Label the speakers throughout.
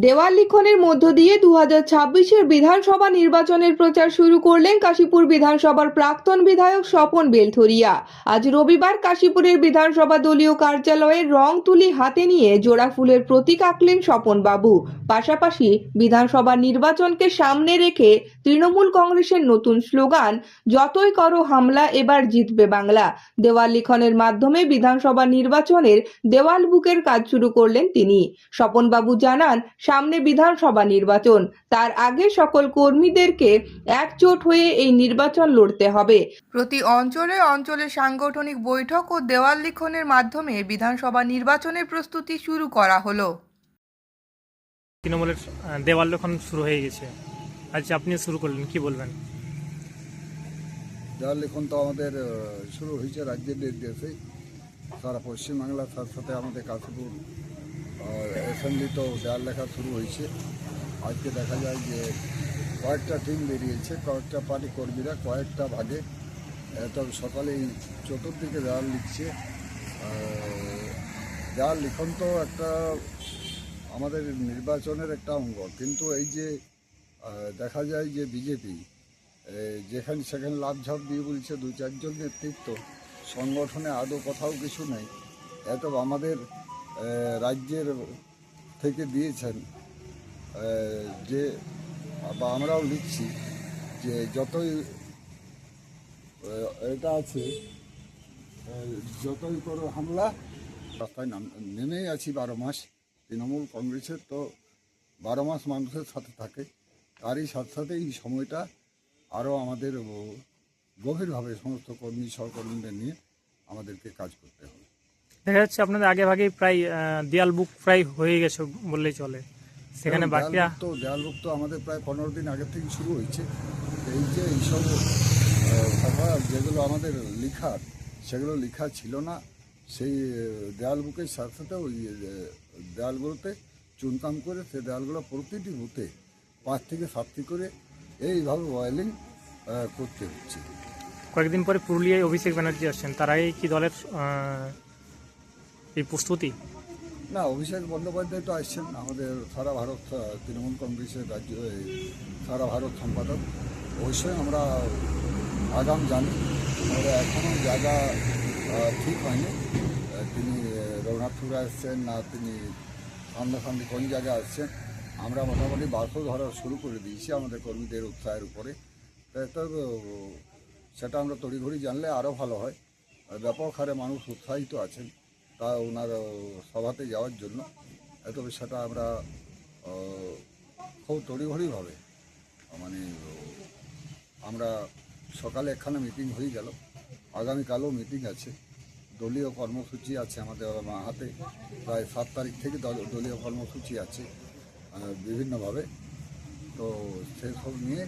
Speaker 1: দেওয়াল লিখনের মধ্য দিয়ে 2026-এর বিধানসভা নির্বাচনের প্রচার শুরু করলেন কাশীপুর বিধানসভার প্রাক্তন বিধায়ক স্বপন বেলথরিয়া। আজ রবিবার কাশীপুরের বিধানসভা দলীয় কার্যালয়ের রং তুলি হাতে নিয়ে জোড়া ফুলের প্রতীক আঁকলেন স্বপন বাবু। পাশাপাশি বিধানসভা নির্বাচনকে সামনে রেখে তৃণমূল কংগ্রেসের নতুন স্লোগান যতই করো হামলা এবার জিতবে বাংলা দেওয়াল লিখনের মাধ্যমে বিধানসভা নির্বাচনের দেওয়াল বুকের কাজ শুরু করলেন তিনি। স্বপন বাবু জানান, সামনে বিধানসভা নির্বাচন, তার আগে সকল কর্মীদেরকে একজোট হয়ে এই নির্বাচন লড়তে হবে। প্রতি অঞ্চলে অঞ্চলে সাংগঠনিক বৈঠক ও দেওয়াল লিখনের মাধ্যমে বিধানসভা নির্বাচনের প্রস্তুতি শুরু করা হলো।
Speaker 2: তৃণমূলের দেওয়াল লিখন শুরু হয়ে গেছে, আজ আপনি শুরু করলেন, কি বলবেন?
Speaker 3: দেওয়াল লিখন তো আমাদের শুরু হয়েছে রাজ্যের নির্দেশে, সারা পশ্চিমবাংলার সাথে সাথে আমাদের কাশীপুর অ্যাসেম্বলিতেও দেওয়াল লেখা শুরু হয়েছে। আজকে দেখা যায় যে কয়েকটা টিম বেরিয়েছে, কয়েকটা পার্টি কর্মীরা কয়েকটা ভাগে তবে সকালেই চতুর্দিকে দেওয়াল লিখছে। দেওয়াল লিখন তো একটা আমাদের নির্বাচনের একটা অঙ্গ, কিন্তু এই যে দেখা যায় যে বিজেপি যেখানে সেখানে লাভঝাপ দিয়ে বলছে দু চারজন নেতৃত্ব, সংগঠনে আদৌ কোথাও কিছু নেই। এত আমাদের রাজ্যের থেকে দিয়েছেন যে, বা আমরাও লিখছি যে যতই এটা আছে যতই করো হামলা, রাস্তায় নেমেই আছি 12 মাস। তৃণমূল কংগ্রেসের তো 12 মাস মানুষের সাথে থাকে, তারই সাথে সাথে এই সময়টা আরও আমাদের গভীরভাবে সমস্ত কর্মী সহকর্মীদের নিয়ে আমাদেরকে কাজ করতে হবে।
Speaker 2: দেখা যাচ্ছে আপনাদের আগে ভাগে প্রায় দেয়াল বুক প্রায় হয়ে গেছে বললেই চলে, সেখানে বাকিরা
Speaker 3: দেয়াল বুক তো আমাদের প্রায় 15 দিন আগে থেকে শুরু হয়েছে। এই যে এইসব কথা যেগুলো আমাদের লেখার, সেগুলো লেখা ছিল না। সেই দেয়াল বুকের সাথে সাথে ওই দেয়ালগুলোতে চুনকাম করে সেই দেয়ালগুলো প্রতিটি বুথে 5 থেকে 7টি করে এইভাবে ওয়েলিং করতে হচ্ছে।
Speaker 2: কয়েকদিন পরে পুরুলিয়ায় অভিষেক ব্যানার্জি আসছেন, তার আগে কি দলের এই প্রস্তুতি?
Speaker 3: না, অভিষেক বন্দ্যোপাধ্যায় তো আসছেন, আমাদের সারা ভারত তৃণমূল কংগ্রেসের রাজ্য সারা ভারত সম্পাদক। অবশ্যই আমরা আগাম জানি, আমাদের এখনও জায়গা ঠিক হয়নি। তিনি রঘুনাথপুরে আসছেন না তিনি সামনাসামনি কোন জায়গায় আসছেন। আমরা মোটামুটি বাসও ধরা শুরু করে দিয়েছি আমাদের কর্মীদের উৎসাহের উপরে। তো সেটা আমরা তড়িঘড়ি জানলে আরও ভালো হয়। ব্যাপক হারে মানুষ উৎসাহিত আছেন তা ওনার সভাতে যাওয়ার জন্য। তবে সেটা আমরা খুব তড়িঘড়িভাবে মানে আমরা সকালে একখানা মিটিং হয়ে গেল, আগামীকালও মিটিং আছে, দলীয় কর্মসূচি আছে আমাদের হাতে। প্রায় 7 তারিখ থেকে দলীয় কর্মসূচি আছে বিভিন্নভাবে। তো সেসব নিয়ে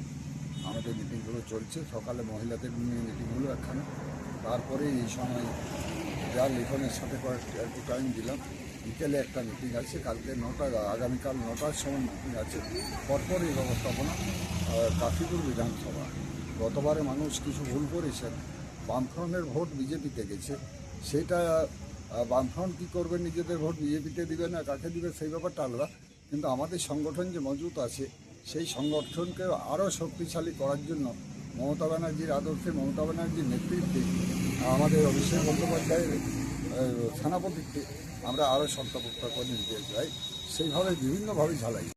Speaker 3: আমাদের মিটিংগুলো চলছে। সকালে মহিলাদের নিয়ে মিটিংগুলো একখানে, তারপরে এই সময় দেওয়াল লিখনের সাথে একটু টাইম দিলাম। বিকেলে একটা মিটিং আছে, কালকে আগামীকাল 9টার সময় মিটিং আছে। পরপরই ব্যবস্থাপনা কাশীপুর বিধানসভা। গতবারে মানুষ কিছু ভুল করেছেন, বামফ্রন্টের ভোট বিজেপিতে গেছে। সেটা বামফ্রন্ট কী করবে, নিজেদের ভোট বিজেপিতে দিবে না কাকে দিবে সেই ব্যাপারটা আলাদা, কিন্তু আমাদের সংগঠন যে মজবুত আছে সেই সংগঠনকে আরও শক্তিশালী করার জন্য মমতা ব্যানার্জির আদর্শে, মমতা ব্যানার্জির নেতৃত্বে, আমাদের অভিষেক বন্দ্যোপাধ্যায়ের সেনাপতিত্বে আমরা আরও শক্তপোক্ত করে নিতে চাই। সেইভাবে বিভিন্নভাবে ঝালাই।